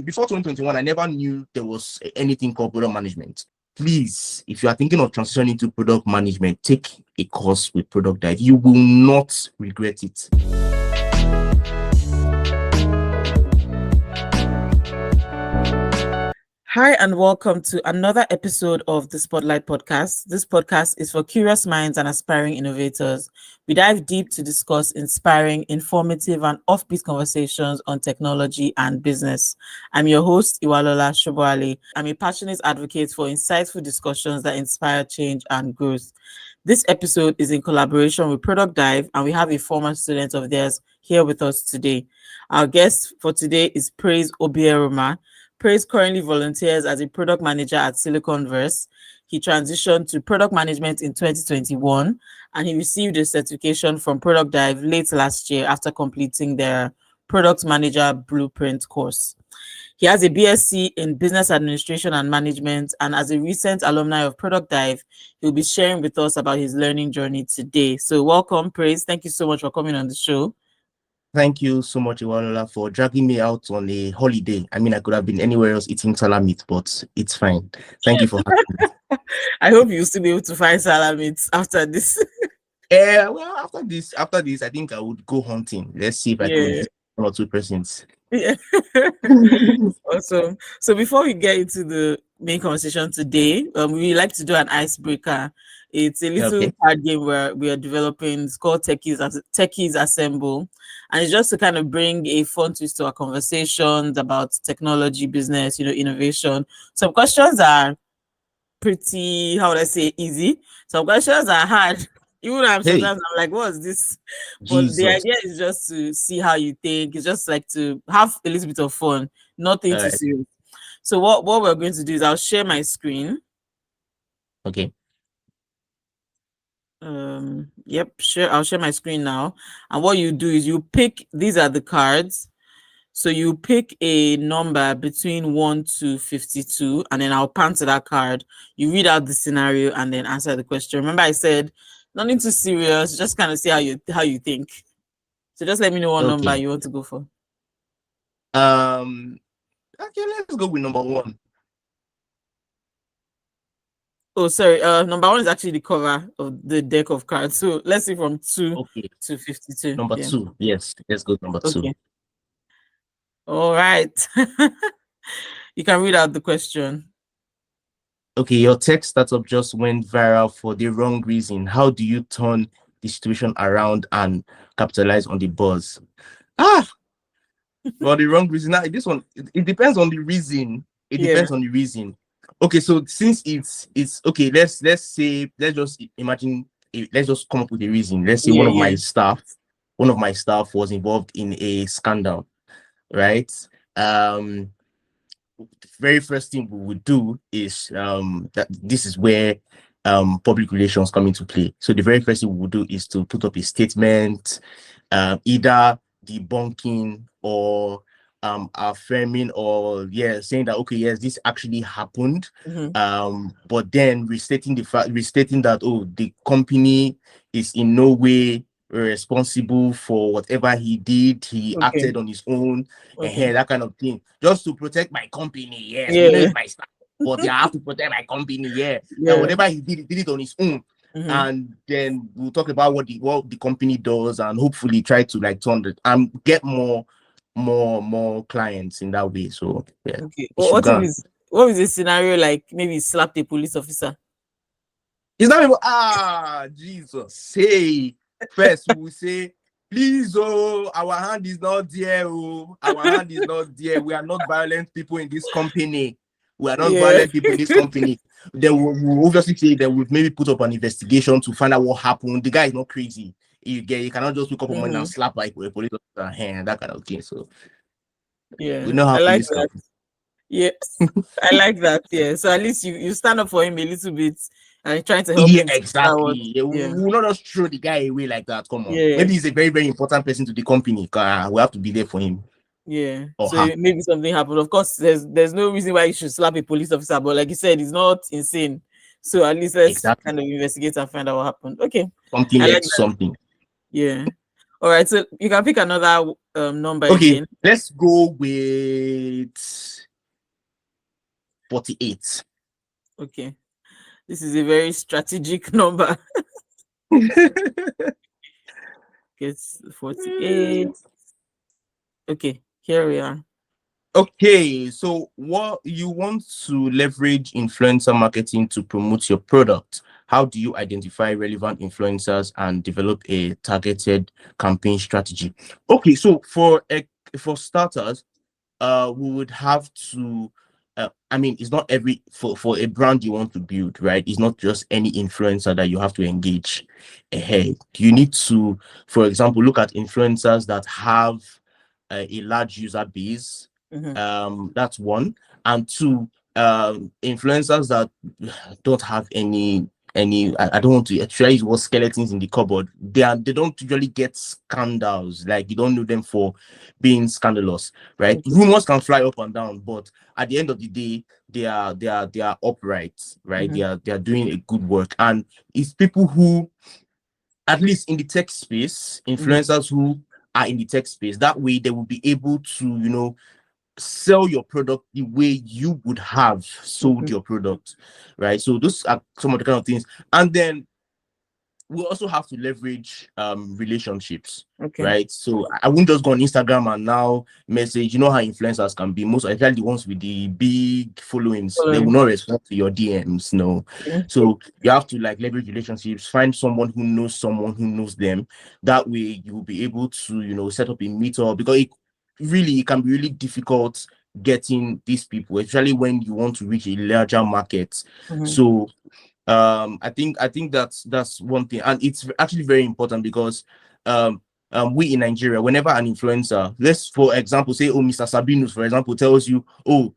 Before 2021, I never knew there was anything called product management. Please, if you are thinking of transitioning to product management, take a course with ProductDive. You will not regret it. Hi, and welcome to another episode of the Spotlight Podcast. This podcast is for curious minds and aspiring innovators. We dive deep to discuss inspiring, informative, and offbeat conversations on technology and business. I'm your host, Iwalola Shoboale. I'm a passionate advocate for insightful discussions that inspire change and growth. This episode is in collaboration with ProductDive, and we have a former student of theirs here with us today. Our guest for today is Praise Obieromah. Praise currently volunteers as a product manager at Siliconverse. He transitioned to product management in 2021, and he received a certification from ProductDive late last year after completing their product manager blueprint course. He has a BSc in business administration and management, and as a recent alumni of ProductDive, he'll be sharing with us about his learning journey today. So welcome, Praise. Thank you so much for coming on the show. Thank you so much, Iwanola, for dragging me out on a holiday. I mean, I could have been anywhere else eating salamit, but it's fine. Thank you for having me. I hope you'll still be able to find salamit after this. Well, after this, I think I would go hunting. Let's see if I can get one or two persons. Yeah. Awesome. So before we get into the main conversation today, we like to do an icebreaker. It's a little card game where we are developing. It's called Techies Assemble, and it's just to kind of bring a fun twist to our conversations about technology, business, innovation. Some questions are pretty, how would I say, easy. Some questions are hard. Even sometimes I'm like, what's this? But the idea is just to see how you think. It's just like to have a little bit of fun, nothing too serious. So what we're going to do is I'll share my screen. Okay. Sure. I'll share my screen now. And what you do is you pick, these are the cards. So you pick a number between 1 to 52, and then I'll pan to that card. You read out the scenario and then answer the question. Remember, I said nothing too serious, just kind of see how you think. So just let me know what number you want to go for. Okay, let's go with number 1. Oh, sorry. Number 1 is actually the cover of the deck of cards. So let's see from 2 to 52. Number 2. Yes, let's go with number 2. All right. You can read out the question. Okay, your tech startup just went viral for the wrong reason. How do you turn the situation around and capitalize on the buzz? For the wrong reason. Now, this one, it depends on the reason. It depends on the reason. Okay, so since it's okay, let's just imagine. Let's just come up with a reason. Let's say one of my staff was involved in a scandal, right? The very first thing we would do is that this is where public relations come into play. So the very first thing we would do is to put up a statement, either debunking or affirming or saying that this actually happened, but then restating that the company is in no way responsible for whatever he did. He acted on his own, and that kind of thing, just to protect my company. It's my staff, but I have to protect my company. And whatever he did it on his own. And then we'll talk about what the company does, and hopefully try to turn it and get more clients in that way. So what is a scenario like? Maybe slap a police officer. It's not even Jesus. Hey, first we will say, please, our hand is not there. Our hand is not there. We are not violent people in this company. We are not violent people in this company. Then we'll obviously say that we've maybe put up an investigation to find out what happened. The guy is not crazy. You cannot just wake up one and slap like a police officer hand, that kind of thing. So we know how I like that. I like that. So at least you stand up for him a little bit and trying to help him. Exactly. We will not just throw the guy away like that. Come on. Maybe he's a very, very important person to the company. We have to be there for him. So maybe something happened. Of course, there's no reason why you should slap a police officer, but like you said, it's not insane. So at least let's kind of investigate and find out what happened. Okay. Something. Yeah. All right. So you can pick another number Okay, again? let's go with 48. Okay. This is a very strategic number. It's 48. Okay, here we are. Okay, so what you want to leverage influencer marketing to promote your product? How do you identify relevant influencers and develop a targeted campaign strategy? Okay, so for starters, we would have to I mean, it's not every for a brand you want to build, right? It's not just any influencer that you have to engage ahead. You need to, for example, look at influencers that have a large user base. That's one. And two, influencers that don't have any I don't want to actually use what skeletons in the cupboard. They don't usually get scandals. Like, you don't know them for being scandalous, right? Okay. Rumors can fly up and down, but at the end of the day, they are upright, right? They are doing a good work. And it's people who, at least in the tech space, influencers who are in the tech space, that way they will be able to, sell your product the way you would have sold your product, right? So those are some of the kind of things. And then we also have to leverage relationships, Okay. right? So I won't just go on Instagram and now message. You know how influencers can be, most especially the ones with the big followings, they will not respond to your DMs. No. So you have to like leverage relationships, find someone who knows them. That way you will be able to set up a meetup, because it can be really difficult getting these people, especially when you want to reach a larger market. So I think that's one thing, and it's actually very important because we in Nigeria, whenever an influencer, let's for example say, oh, Mr. Sabinus, for example, tells you, oh,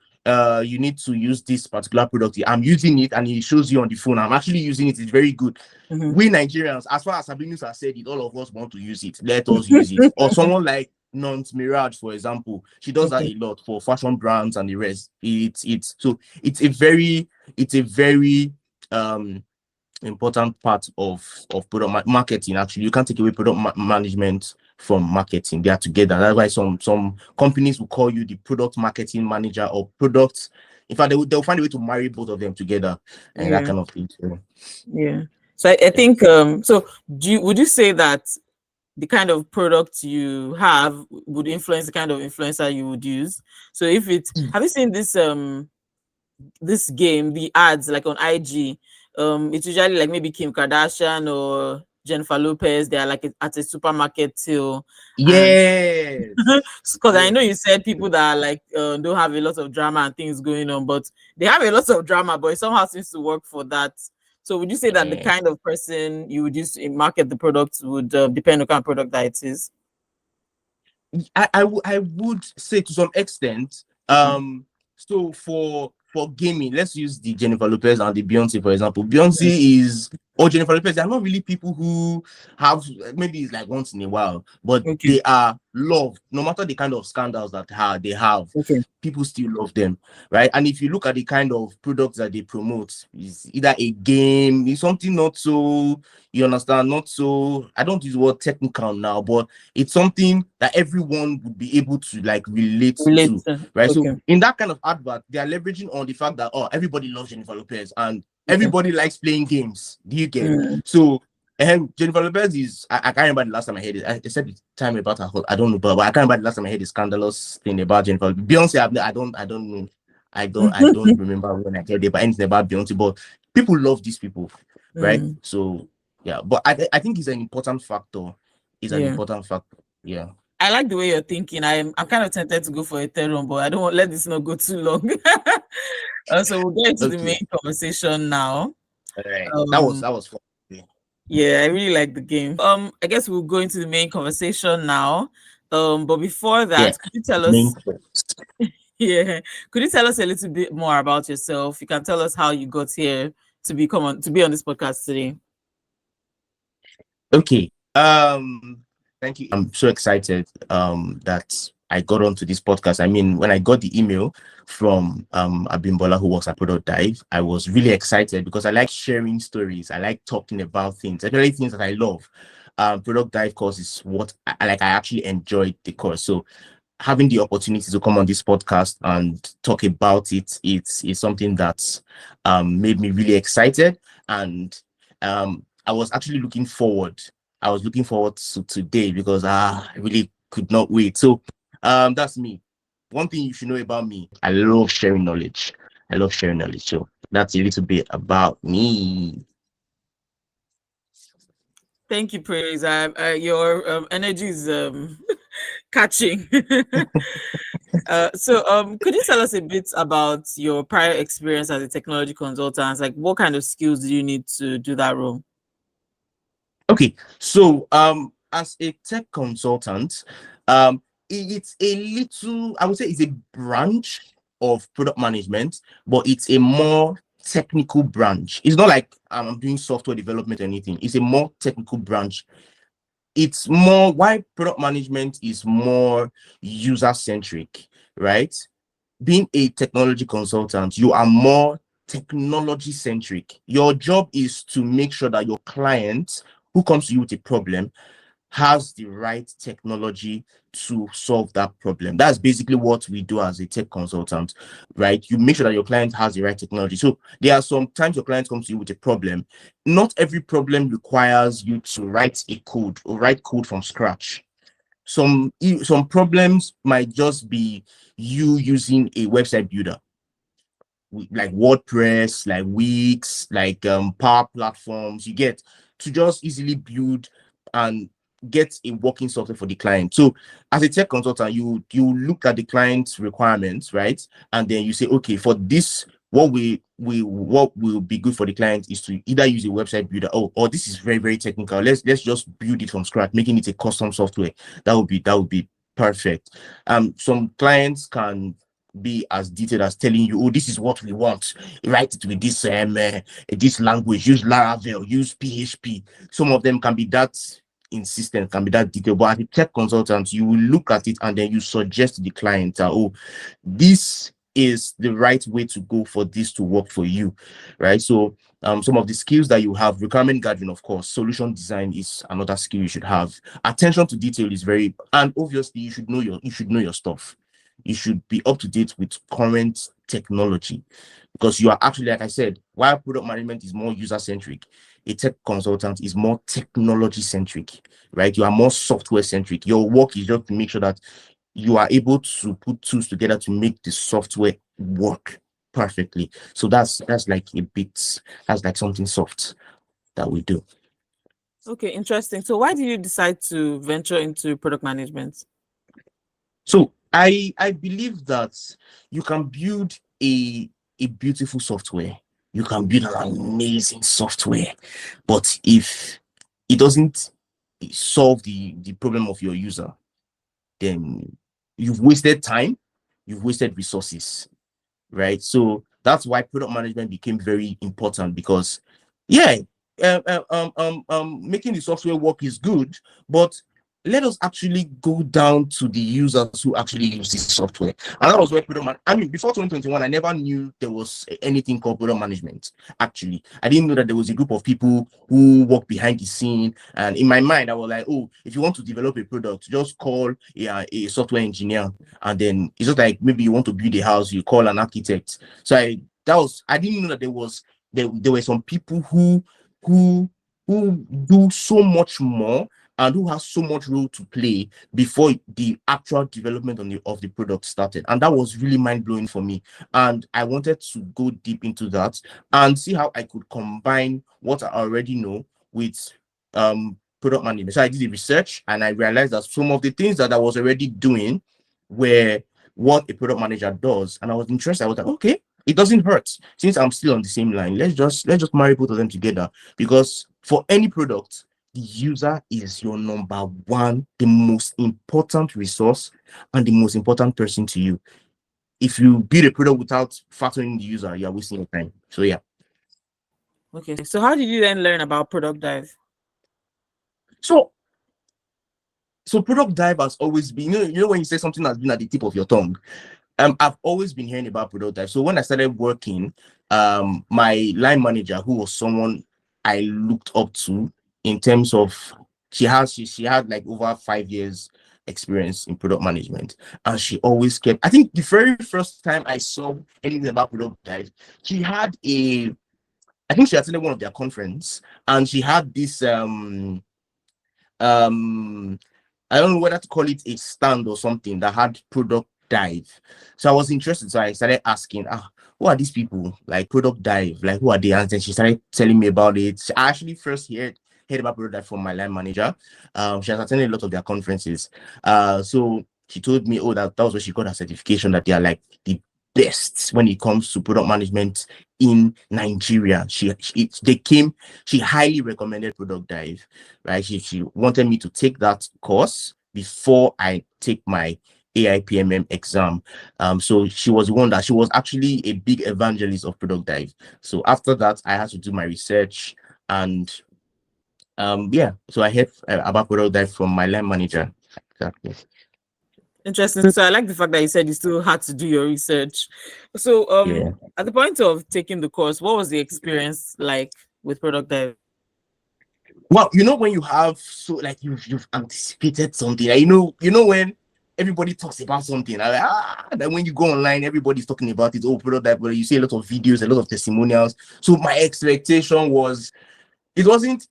you need to use this particular product. I'm using it, and he shows you on the phone, I'm actually using it, it's very good. We Nigerians, as far as Sabinus has said it, all of us want to use it. Let us use it. Or someone like Nons Mirage, for example, she does that a lot for fashion brands and the rest. It's a very important part of product marketing. Actually, you can't take away product management from marketing. They are together. That's why some companies will call you the product marketing manager or products. In fact, they'll find a way to marry both of them together, and that kind of thing. So I think so would you say that the kind of product you have would influence the kind of influencer you would use? So if have you seen this game, the ads like on IG? It's usually like maybe Kim Kardashian or Jennifer Lopez. They are like at a supermarket till. Yes. Because I know you said people that are like don't have a lot of drama and things going on, but they have a lot of drama, but it somehow seems to work for that. So would you say that the kind of person you would use to market the product would depend on the kind of product that it is? I would say to some extent. So for gaming, let's use the Jennifer Lopez and the Beyonce, for example. Beyonce or Jennifer Lopez, they're not really people who have, maybe it's like once in a while, but they are loved. No matter the kind of scandals that they have, people still love them, right? And if you look at the kind of products that they promote, it's either a game, it's something not so, you understand, not so, I don't use the word technical now, but it's something that everyone would be able to like relate to, right? So in that kind of advert, they are leveraging on the fact that, oh, everybody loves Jennifer Lopez and everybody likes playing games. Do you get? So Jennifer Lopez is, I can't remember the last time I heard it. I said the time about her, I don't know, but I can't remember the last time I heard the scandalous thing about Jennifer. Beyonce, I don't know. I don't remember when I heard about anything about Beyonce, but people love these people, right? So yeah, but I think it's an important factor. Yeah. I like the way you're thinking. I'm kind of tempted to go for a third one, but I don't want let this not go too long. So we'll get into the main conversation now. All right. That was fun. Yeah, I really like the game. I guess we'll go into the main conversation now. But before that, could you tell us? Could you tell us a little bit more about yourself? You can tell us how you got here to be on this podcast today. Okay. Thank you. I'm so excited that I got onto this podcast. I mean, when I got the email from Abimbola, who works at ProductDive, I was really excited because I like sharing stories. I like talking about things, especially things that I love. Product Dive course is what I actually enjoyed the course. So having the opportunity to come on this podcast and talk about it, it's something that made me really excited. And I was actually looking forward. I was looking forward to today because I really could not wait. So that's me. One thing you should know about me, I love sharing knowledge. I love sharing knowledge. So that's a little bit about me. Thank you, Praise. Your energy is catching. Could you tell us a bit about your prior experience as a technology consultant? Like, what kind of skills do you need to do that role? Okay, so as a tech consultant, it's a little, I would say, it's a branch of product management, but it's a more technical branch. It's not like I'm doing software development or anything. It's a more technical branch. It's more why product management is more user centric, right? Being a technology consultant, you are more technology centric. Your job is to make sure that your client who comes to you with a problem has the right technology to solve that problem. That's basically what we do as a tech consultant, right? You make sure that your client has the right technology. So there are some times your client comes to you with a problem. Not every problem requires you to write a code or write code from scratch. Some problems might just be you using a website builder like WordPress, like Wix, like Power Platforms. You get to just easily build and get a working software for the client. So as a tech consultant, you look at the client's requirements, right? And then you say, okay, for this, what will be good for the client is to either use a website builder. Or this is very, very technical. Let's just build it from scratch, making it a custom software. That would be perfect. Some clients can be as detailed as telling you, oh, this is what we want. Write it with this language, use Laravel, use PHP. Some of them can be that insistent, can be that detailed. But as a tech consultant, you will look at it and then you suggest to the client, oh, this is the right way to go for this to work for you, right? So some of the skills that you have, requirement gathering, of course, solution design is another skill you should have. Attention to detail is very, and obviously you should know your stuff. You should be up to date with current technology because you are actually, like I said, while product management is more user centric, a tech consultant is more technology centric, right? You are more software centric. Your work is just to make sure that you are able to put tools together to make the software work perfectly. So that's like that's like something soft that we do. Okay, interesting. So why did you decide to venture into product management? So I believe that you can build a beautiful software. You can build an amazing software, but if it doesn't solve the problem of your user, then you've wasted time, you've wasted resources, right? So that's why product management became very important because, yeah, making the software work is good, but let us actually go down to the users who actually use this software. And that was where I mean, before 2021, I never knew there was anything called product management. Actually, I didn't know that there was a group of people who work behind the scene. And in my mind, I was like, oh, if you want to develop a product, just call a software engineer. And then it's just like maybe you want to build a house, you call an architect. So I didn't know that there were some people who do so much more and who has so much role to play before the actual development of the product started. And that was really mind-blowing for me. And I wanted to go deep into that and see how I could combine what I already know with product management. So I did the research and I realized that some of the things that I was already doing were what a product manager does. And I was interested. I was like, okay, it doesn't hurt. Since I'm still on the same line, let's just marry both of them together. Because for any product, the user is your number one, the most important resource and the most important person to you. If you build a product without factoring the user, you're wasting your time. So yeah. Okay, so how did you then learn about Product Dive? So product dive has always been, you know when you say something has been at the tip of your tongue. I've always been hearing about product dive. So when I started working, my line manager, who was someone I looked up to in terms of She had like over 5 years experience in product management, and she always kept. I think the very first time I saw anything about ProductDive, she had a. I think she attended one of their conference, and she had this um I don't know whether to call it a stand or something that had Product Dive. So I was interested. So I started asking, who are these people? Like Product Dive, like who are they? And then she started telling me about it. I actually first heard about Product Dive from my line manager. She has attended a lot of their conferences. So she told me, that was where she got her certification, that they are like the best when it comes to product management in Nigeria. She highly recommended Product Dive, right? She wanted me to take that course before I take my AIPMM exam. So she was she was actually a big evangelist of Product Dive. So after that, I had to do my research, and so I heard about Product Dive from my line manager. Exactly. Interesting. So I like the fact that you said you still had to do your research. So at the point of taking the course, what was the experience like with ProductDive? Well, when you have you've anticipated something, when everybody talks about something, then when you go online, everybody's talking about it. Product Dive, you see a lot of videos, a lot of testimonials. So my expectation was, it wasn't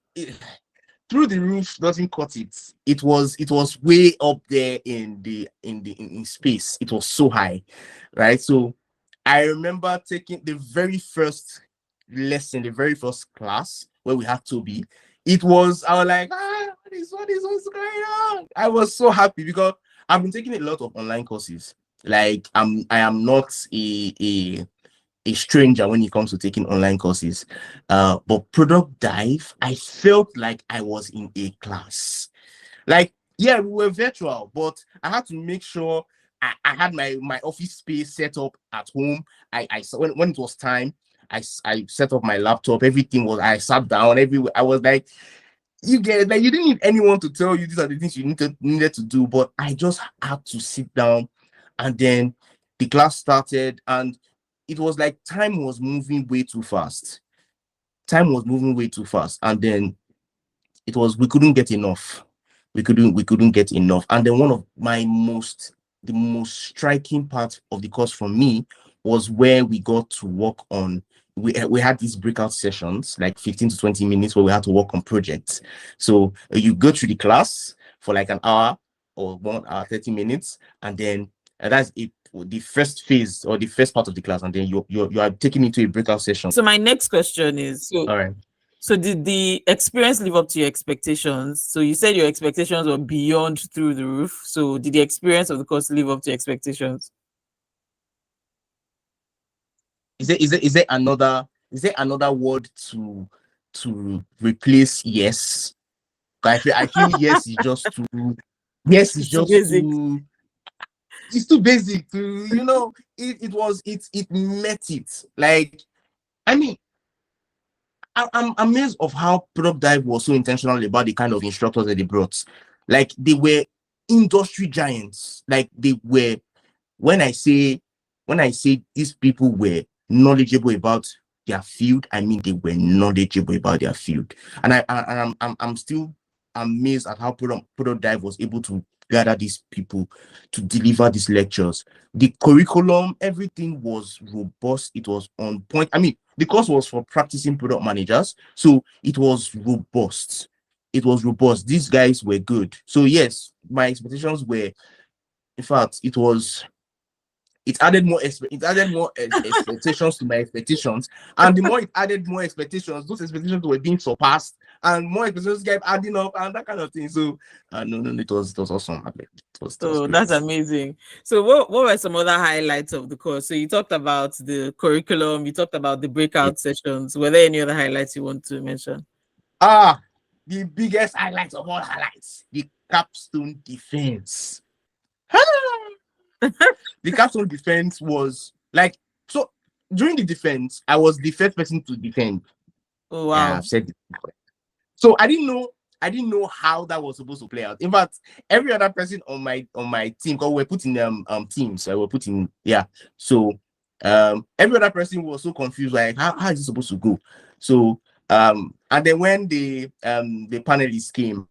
through the roof, doesn't cut it. It was way up there in space. It was so high, right? So I remember taking the very first lesson, the very first class where we had Toby. I was like, what's going on? I was so happy because I've been taking a lot of online courses. Like I am not a stranger when it comes to taking online courses. But Product Dive, I felt like I was in a class. Like, yeah, we were virtual, but I had to make sure I had my office space set up at home. I when it was time, I set up my laptop. Everything was, I sat down everywhere. I was like, you get, like, you didn't need anyone to tell you these are the things you needed to do, but I just had to sit down, and then the class started, and it was like time was moving way too fast. And then we couldn't get enough. We couldn't get enough. And then one of the most striking part of the course for me was where we got to work on, we had these breakout sessions, like 15 to 20 minutes, where we had to work on projects. So you go through the class for like an hour or 1 hour 30 minutes, and then that's it, the first phase or the first part of the class, and then you are taken into a breakout session. So my next question is, all right. So did the experience live up to your expectations? So you said your expectations were beyond through the roof. So did the experience of the course live up to your expectations? Is there another word to replace yes? I feel yes is just too, yes is just basic. It's too basic to, it met it. Like, I mean, I'm amazed of how Product Dive was so intentional about the kind of instructors that they brought. Like, they were industry giants. Like, they were, when I say these people were knowledgeable about their field, I mean they were knowledgeable about their field. And I'm still amazed at how Product Dive was able to gather these people to deliver these lectures. The curriculum, everything was robust. It was on point. I mean, the course was for practicing product managers, so it was robust. These guys were good. So yes, my expectations were, in fact, it added more expectations to my expectations, and the more it added more expectations, those expectations were being surpassed, and more expectations kept adding up, and that kind of thing. So no, it was awesome. It was That's amazing. So what were some other highlights of the course? So you talked about the curriculum, you talked about the breakout sessions. Were there any other highlights you want to mention? The biggest highlight of all highlights, the capstone defense. The capstone defense was like, so during the defense, I was the first person to defend. Oh wow. Yeah, I've said it before. So I didn't know how that was supposed to play out. In fact, every other person on my team, because we're putting teams, so we're putting, yeah. So every other person was so confused, like how is it supposed to go? So and then when the panelists came,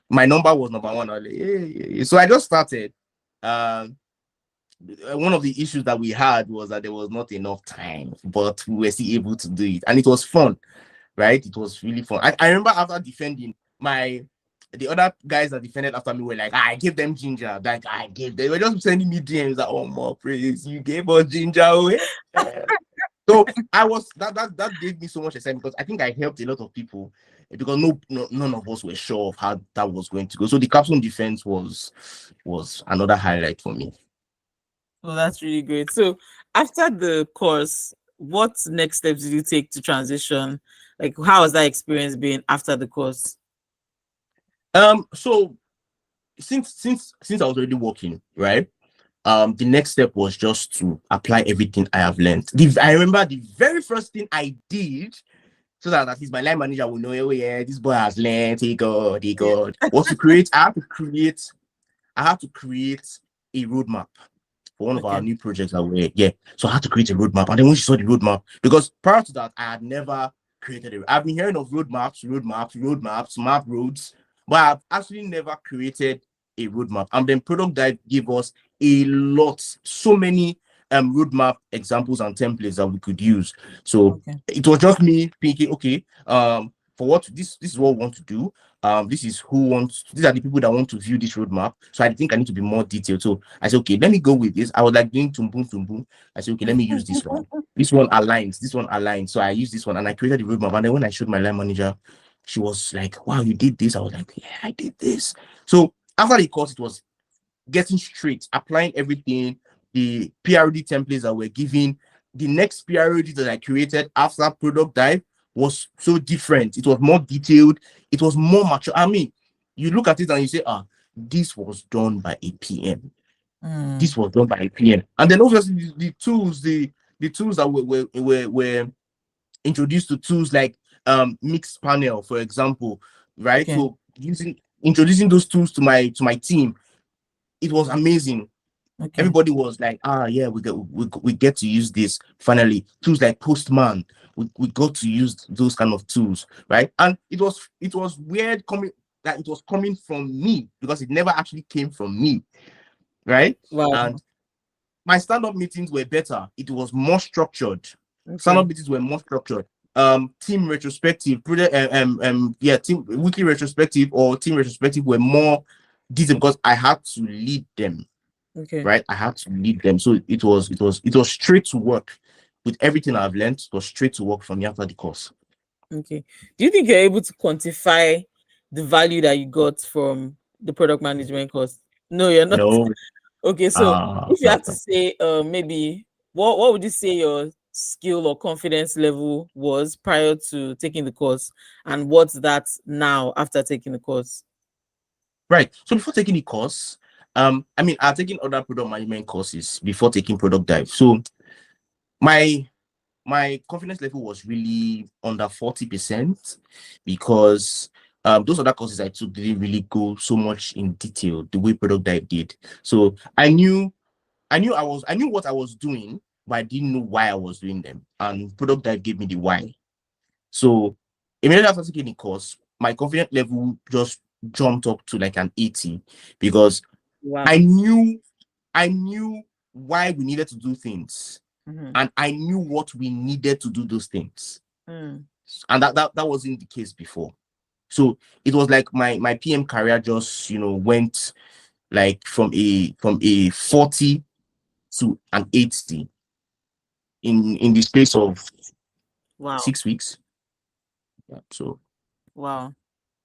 my number was number one. I was like, yeah. So I just started. One of the issues that we had was that there was not enough time, but we were still able to do it, and it was fun, right? It was really fun. I remember after defending, the other guys that defended after me were like, I gave them ginger. Like they were just sending me DMs like, oh, more praise, you gave us ginger. So I was that gave me so much excitement because I think I helped a lot of people because none of us were sure of how that was going to go. So the capstone defense was another highlight for me. Oh, that's really great. So after the course, what next steps did you take to transition? Like, how has that experience been after the course? So since I was already working, right? The next step was just to apply everything I have learned. I remember the very first thing I did, so that at least my line manager will know, oh yeah, this boy has learned, he got, was to create. I have to create a roadmap for one of our new projects that so I had to create a roadmap. And then when she saw the roadmap, because prior to that, I had never created it. I've been hearing of roadmaps, map roads, but I've actually never created a roadmap. And then ProductDive gave us so many roadmap examples and templates that we could use. So it was just me thinking, okay, for what this is what we want to do. These are the people that want to view this roadmap. So I think I need to be more detailed. So I said, okay, let me go with this. I was like doing tumbum. I said, okay, let me use this one. This one aligns. So I used this one and I created the roadmap. And then when I showed my line manager, she was like, wow, you did this. I was like, yeah, I did this. So after the course, it was getting straight, applying everything, the PRD templates that we're giving. The next PRD that I created after ProductDive was so different. It was more detailed. It was more mature. I mean, you look at it and you say, this was done by a PM. This was done by a PM. And then obviously the tools that were introduced to tools like mixed panel, for example, right? So introducing those tools to my team, it was amazing. Everybody was like, yeah, we get to use this finally. Tools like Postman, we got to use those kind of tools, right? And it was weird that it was coming from me because it never actually came from me, right? Wow. And my stand-up meetings were better. It was more structured. Stand-up meetings were more structured. Team retrospective, team weekly retrospective or team retrospective were more detailed because I had to lead them. Right, I had to lead them. So it was straight to work with everything I've learned. It was straight to work for me after the course. Do you think you're able to quantify the value that you got from the product management course? No, you're not. No. Okay, so if you have to say, maybe what would you say your skill or confidence level was prior to taking the course, and what's that now after taking the course? Right. So before taking the course, I've taken other product management courses before taking ProductDive. So my confidence level was really under 40% because those other courses I took didn't really go so much in detail the way ProductDive did. So I knew what I was doing, but I didn't know why I was doing them. And ProductDive gave me the why. So immediately after taking the course, my confidence level just jumped up to like an 80 because I knew why we needed to do things, and I knew what we needed to do those things. And that wasn't the case before. So it was like my PM career just went like from a 40 to an 80 in the space of 6 weeks. Yeah, so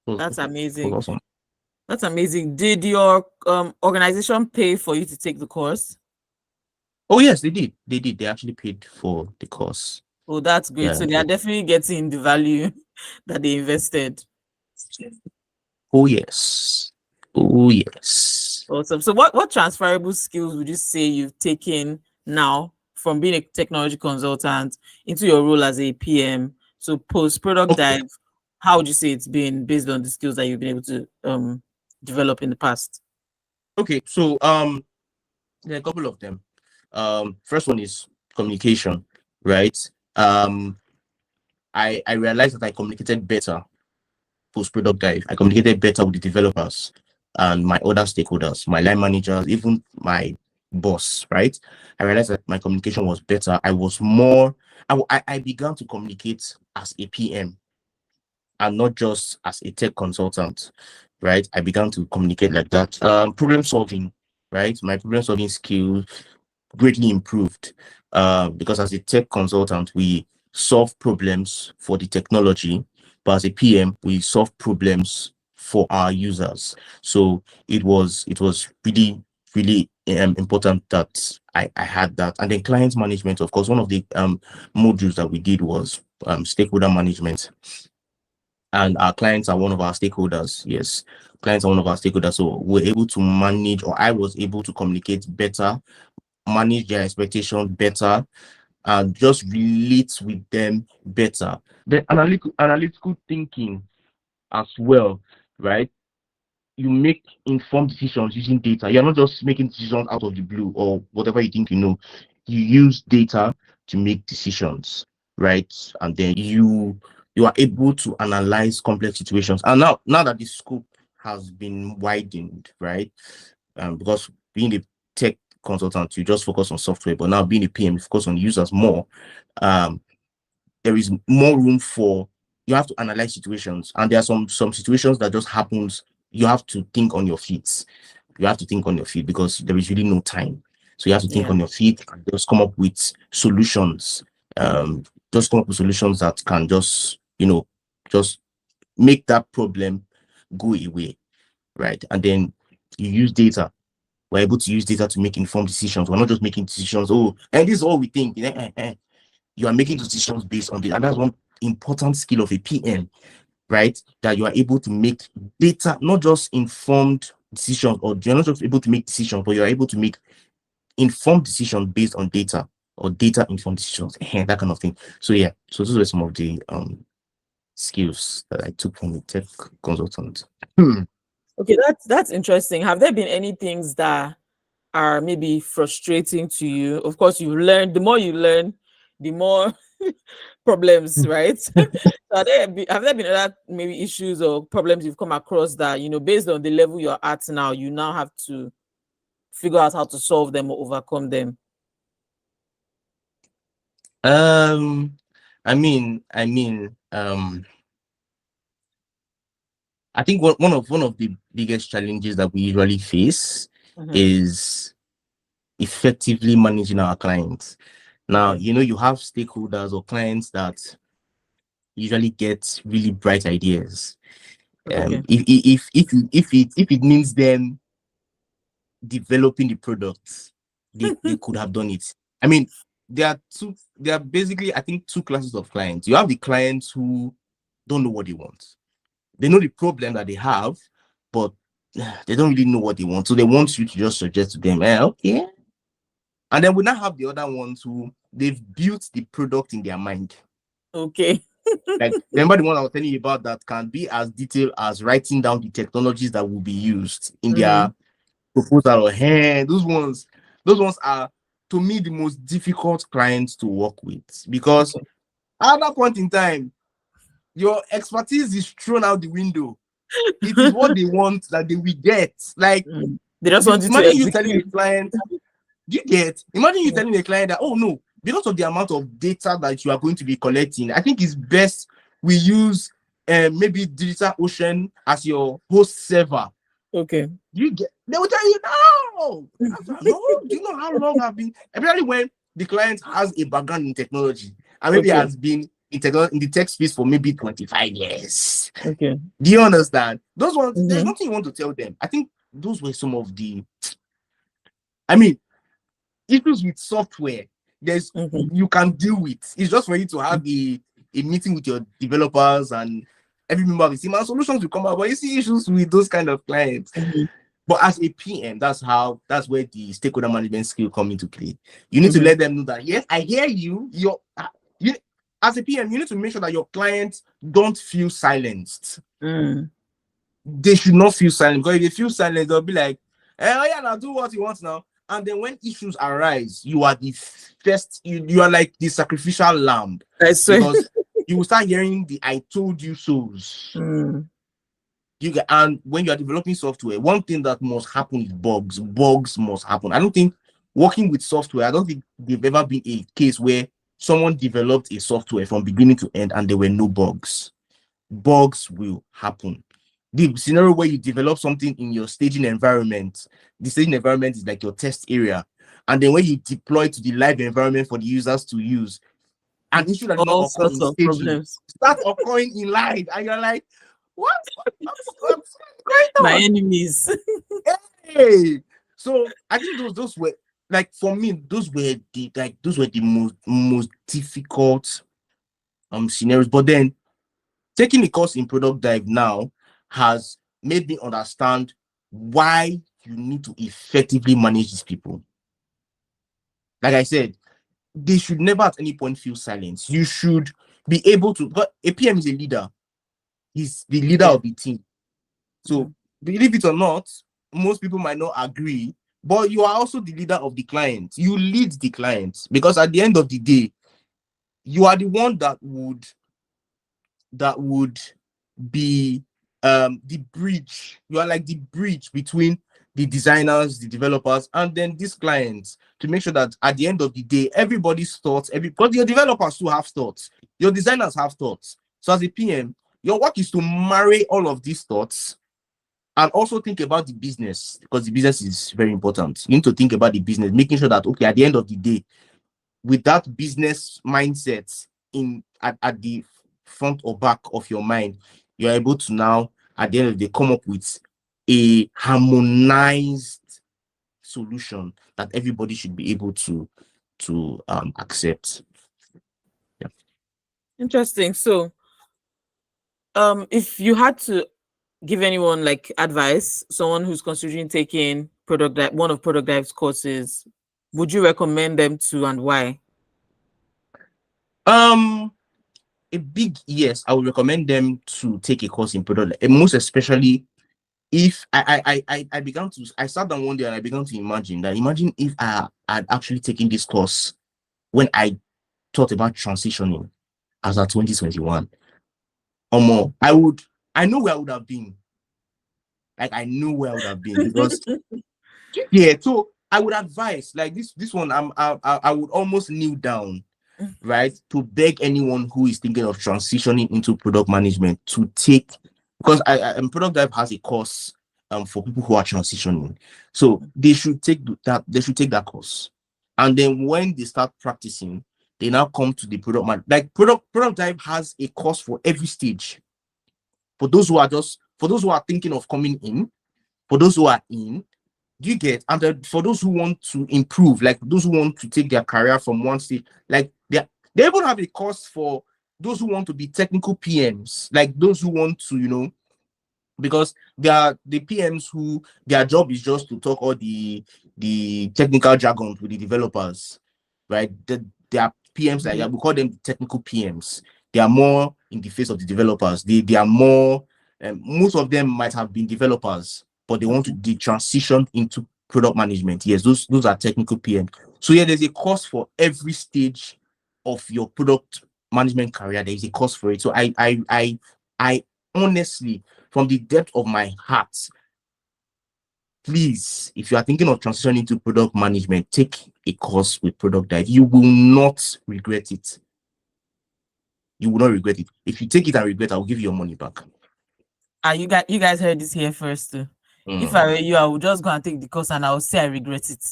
that's amazing. awesome. That's amazing. Did your organization pay for you to take the course? Oh yes, they did. They actually paid for the course. Oh, that's great. Yeah. So they are definitely getting the value that they invested. Oh yes. Awesome. So what transferable skills would you say you've taken now from being a technology consultant into your role as a PM? So post ProductDive, how would you say it's been based on the skills that you've been able to develop in the past? Okay, so there are a couple of them. First one is communication, right? I realized that I communicated better post-product dive. I communicated better with the developers and my other stakeholders, my line managers, even my boss, right? I realized that my communication was better. I was more, I began to communicate as a PM and not just as a tech consultant, right? I began to communicate like that. Problem solving, right? My problem solving skills greatly improved because as a tech consultant, we solve problems for the technology, but as a PM, we solve problems for our users. So it was really important that I had that. And then client management, of course, one of the modules that we did was stakeholder management, and our clients are one of our stakeholders. Yes, clients are one of our stakeholders. So we're able to manage, or I was able to communicate better, manage their expectations better, and just relate with them better. The analytical thinking as well, right? You make informed decisions using data. You're not just making decisions out of the blue or whatever you think you know. You use data to make decisions, right? And then you are able to analyze complex situations. And now that the scope has been widened, right? Because being a tech consultant, you just focus on software, but now being a PM, you focus on users more. Um, there is more room for, you have to analyze situations, and there are some situations that just happens. You have to think on your feet. You have to think on your feet because there is really no time. So you have to think on your feet and just come up with solutions. Just come up with solutions that can just, just make that problem go away, right? And then you use data. We're able to use data to make informed decisions. We're not just making decisions. Oh, and this is all we think. You are making decisions based on data. And that's one important skill of a PM, right? That you are able to make data, not just informed decisions, or you're not just able to make decisions, but you're able to make informed decisions based on data, or data informed decisions, that kind of thing. So yeah, so those were some of the skills that I took from the tech consultant. Okay, that's interesting. Have there been any things that are maybe frustrating to you? Of course, you learn. The more you learn, the more problems, right? So have there been other maybe issues or problems you've come across that, based on the level you're at now, you now have to figure out how to solve them or overcome them? I think one of the biggest challenges that we usually face is effectively managing our clients. Now, you have stakeholders or clients that usually get really bright ideas. If it means them developing the product, they could have done it. I mean, there are basically, I think, two classes of clients. You have the clients who don't know what they want. They know the problem that they have, but they don't really know what they want. So they want you to just suggest to them, okay. And then we now have the other ones who they've built the product in their mind. Okay. Like, remember the one I was telling you about that can be as detailed as writing down the technologies that will be used in their proposal, or those ones are, to me, the most difficult clients to work with, because at that point in time, your expertise is thrown out the window. It is what they want that they will get. Like, they just want you to imagine you telling a client, imagine you telling a client that, oh no, because of the amount of data that you are going to be collecting, I think it's best we use maybe DigitalOcean as your host server. Okay. They will tell you, no. No, do you know how long I've been, especially when the client has a background in technology and maybe has been in the tech space for maybe 25 years. Okay. Do you understand? Those ones, there's nothing you want to tell them. I think those were some of the, issues with software. You can deal with. It's just for you to have a meeting with your developers and every member of the team, and solutions will come out. But you see issues with those kind of clients. But as a PM, that's where the stakeholder management skill come into play. You need to let them know that, yes, I hear you. As a PM, you need to make sure that your clients don't feel silenced. They should not feel silent, because if they feel silent, they'll be like, oh yeah, now do what you want now. And then when issues arise, you are the first, you are like the sacrificial lamb. Because you will start hearing the I told you so's. And when you are developing software, one thing that must happen is bugs. Bugs must happen. I don't think working with software, I don't think there've ever been a case where someone developed a software from beginning to end and there were no bugs. Bugs will happen. The scenario where you develop something in your staging environment, the staging environment is like your test area, and then when you deploy to the live environment for the users to use, an issue that did not All occur sorts in of staging problems. start occurring in live, and you're like, what's going My on? enemies. Hey, so I think those were, like, for me, those were the most difficult scenarios. But then taking a course in product dive now has made me understand why you need to effectively manage these people. Like I said, they should never at any point feel silence. You should be able to, but a PM is a leader. He's the leader Yeah. of the team. So believe it or not, most people might not agree, but you are also the leader of the client. You lead the client, because at the end of the day, you are the one that would be the bridge. You are like the bridge between the designers, the developers, and then these clients, to make sure that at the end of the day, everybody's thoughts, because your developers too have thoughts, your designers have thoughts. So as a PM, your work is to marry all of these thoughts and also think about the business, because the business is very important. You need to think about the business, making sure that, okay, at the end of the day, with that business mindset at the front or back of your mind, you're able to now, at the end of the day, come up with a harmonized solution that everybody should be able to accept. Yeah. Interesting. So, if you had to give anyone like advice, someone who's considering taking one of Product Dive's courses, would you recommend them to, and why? A big yes, I would recommend them to take a course in product, and most especially if I sat down one day and I began to imagine if I had actually taken this course when I thought about transitioning as at 2021 or more. I know where I would have been. Like, I know where I would have been, because yeah. So I would advise, like, this one, I would almost kneel down, right, to beg anyone who is thinking of transitioning into product management to take, because Product Dive has a course for people who are transitioning. So they should take that course. And then when they start practicing, they now come to the Product Dive has a course for every stage. For those who are thinking of coming in, for those who are in, do you get? And then for those who want to improve, like those who want to take their career from one stage, like they even have a course for those who want to be technical PMs, like those who want to, because they are the PMs who their job is just to talk all the technical jargon with the developers, right? They are PMs, like we call them technical PMs. They are more in the face of the developers. They are more, most of them might have been developers, but they want to transition into product management. Yes, those are technical PMs. So yeah, there's a course for every stage of your product management career. There is a course for it. So I honestly, from the depth of my heart, please, if you are thinking of transitioning into product management, take a course with Product Dive. You will not regret it. You will not regret it. If you take it and regret, I will give you your money back. You guys heard this here first too. If I were you, I would just go and take the course and I would say I regret it.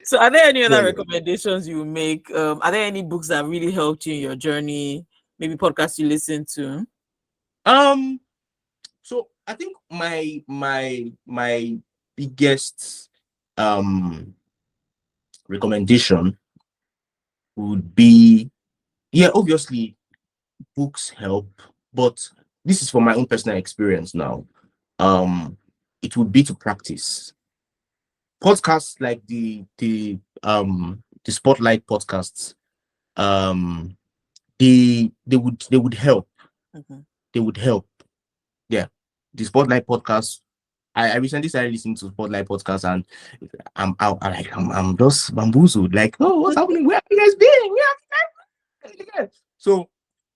So are there any other recommendations you make? Are there any books that really helped you in your journey? Maybe podcasts you listen to? So I think my biggest recommendation would be, yeah, obviously books help, but this is from my own personal experience now. It would be to practice. Podcasts like the Spotlight podcasts, they would help. They would help. Yeah. The Spotlight podcast, I recently started listening to Spotlight podcast, and I'm just bamboozled. Like, oh, what's happening? Where have you guys been? Where have you guys been? So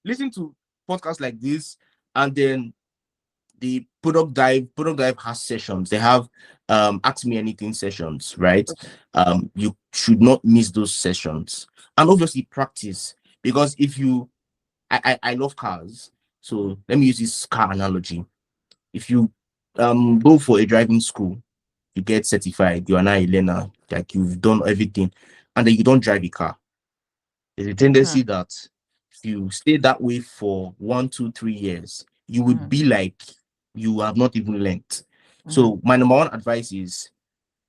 listen to podcasts like this, and then the product dive has sessions. They have ask me anything sessions, right? You should not miss those sessions, and obviously practice, because if you I love cars, so let me use this car analogy. If you go for a driving school, you get certified, you are now a learner, like you've done everything, and then you don't drive a car. There's a tendency that if you stay that way for 1, 2, 3 years, you would be like you have not even learned. So my number one advice is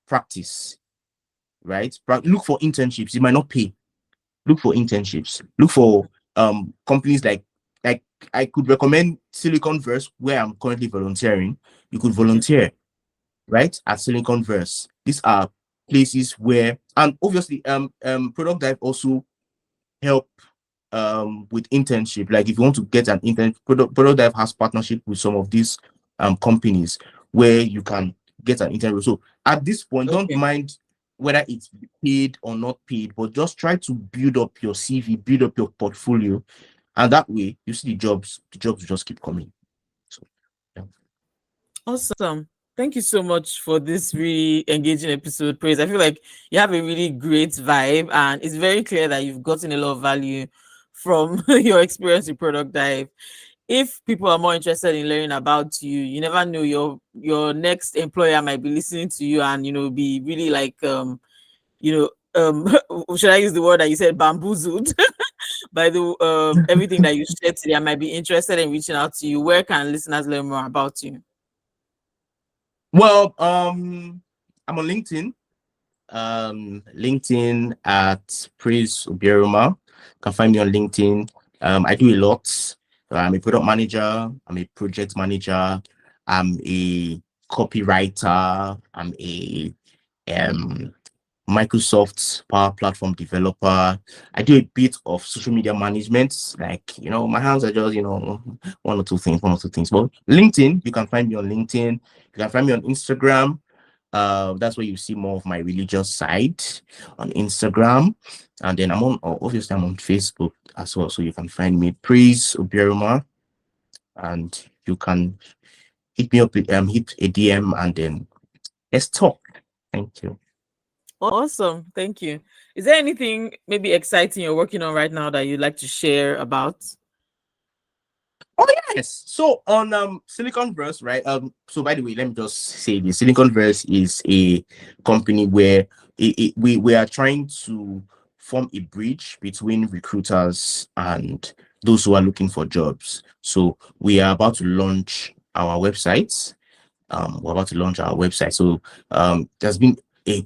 practice, right? Look for internships. It might not pay. Look for internships. Look for companies like I could recommend Siliconverse, where I'm currently volunteering. You could volunteer, right, at Siliconverse. These are places where, and obviously Product Dive also help with internship. Like if you want to get an intern, Product Dive has partnership with some of these companies where you can get an intern. So at this point, don't mind whether it's paid or not paid, but just try to build up your CV, build up your portfolio, and that way you see the jobs will just keep coming. So yeah. Awesome. Thank you so much for this really engaging episode, Praise. I feel like you have a really great vibe, and it's very clear that you've gotten a lot of value from your experience with Product Dive. If people are more interested in learning about you, you never know, your next employer might be listening to you and be really like should I use the word that you said, bamboozled by the everything that you shared today. I might be interested in reaching out to you. Where can listeners learn more about you? Well, I'm on LinkedIn. LinkedIn at Praise Obieromah. You can find me on LinkedIn. I do a lot. I'm a product manager. I'm a project manager. I'm a copywriter. I'm a Microsoft Power Platform developer. I do a bit of social media management. Like, my hands are just, one or two things. But LinkedIn, you can find me on LinkedIn. You can find me on Instagram. That's where you see more of my religious side on Instagram. And then obviously I'm on Facebook as well. So you can find me Praise Obieromah, and you can hit me up, hit a DM, and then let's talk. Thank you. Awesome. Thank you. Is there anything maybe exciting you're working on right now that you'd like to share about? Oh yes. So on Siliconverse, right? So by the way, let me just say this. Siliconverse is a company where we are trying to form a bridge between recruiters and those who are looking for jobs. So we are about to launch our website. We're about to launch our website. So it has been a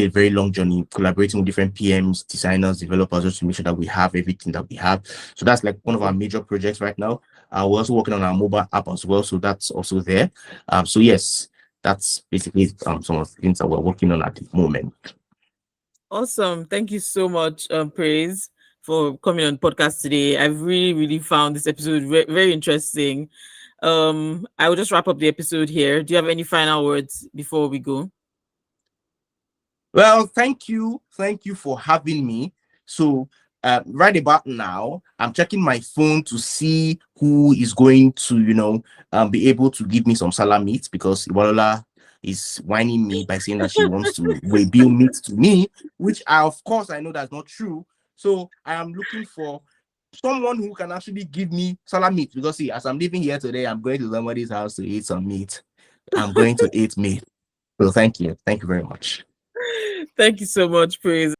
very long journey collaborating with different PMs, designers, developers, just to make sure that we have everything that we have. So that's like one of our major projects right now. We're also working on our mobile app as well, so that's also there. So yes, that's basically some of the things that we're working on at the moment. Awesome. Thank you so much, Praise, for coming on podcast today. I've really, really found this episode very interesting. I will just wrap up the episode here. Do you have any final words before we go? Well, thank you for having me. So right about now, I'm checking my phone to see who is going to be able to give me some salad meat, because Iwalola is whining me by saying that she wants to bill meat to me, which of course I know that's not true. So I am looking for someone who can actually give me salad meat, because see, as I'm living here today, I'm going to somebody's house to eat some meat. I'm going to eat meat. So thank you very much. Thank you so much, Praise.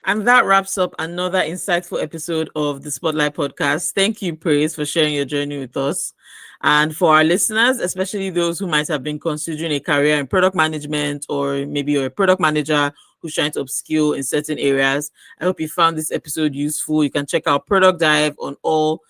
And that wraps up another insightful episode of the Spotlight Podcast. Thank you, Praise, for sharing your journey with us. And for our listeners, especially those who might have been considering a career in product management, or maybe you're a product manager who's trying to upskill in certain areas, I hope you found this episode useful. You can check out Product Dive on all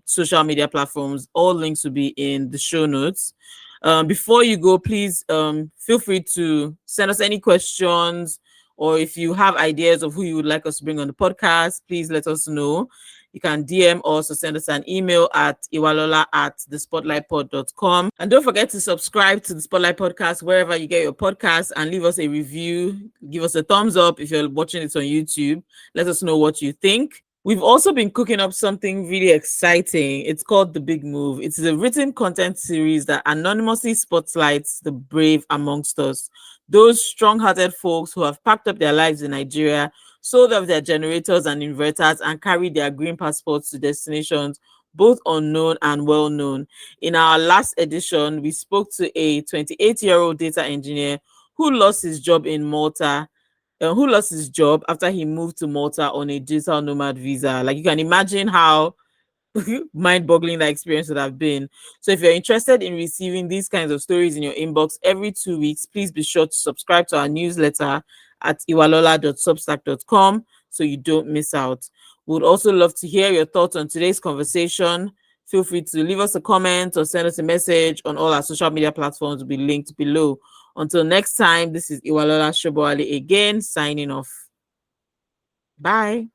social media platforms. All links will be in the show notes. Before you go, please feel free to send us any questions, or if you have ideas of who you would like us to bring on the podcast, please let us know. You can DM us or send us an email at iwalola@thespotlightpod.com. And don't forget to subscribe to the Spotlight Podcast wherever you get your podcasts, and leave us a review. Give us a thumbs up if you're watching it on YouTube. Let us know what you think. We've also been cooking up something really exciting. It's called The Big Move. It's a written content series that anonymously spotlights the brave amongst us, those strong-hearted folks who have packed up their lives in Nigeria, sold off their generators and inverters, and carried their green passports to destinations both unknown and well-known. In our last edition, we spoke to a 28-year-old data engineer who lost his job in Malta, who lost his job after he moved to Malta on a digital nomad visa. Like, you can imagine how mind-boggling that experience would have been. So if you're interested in receiving these kinds of stories in your inbox every 2 weeks, please be sure to subscribe to our newsletter at iwalola.substack.com so you don't miss out. We would also love to hear your thoughts on today's conversation. Feel free to leave us a comment or send us a message on all our social media platforms. Will be linked below. Until next time, this is Iwalola Shoboale again, signing off. Bye.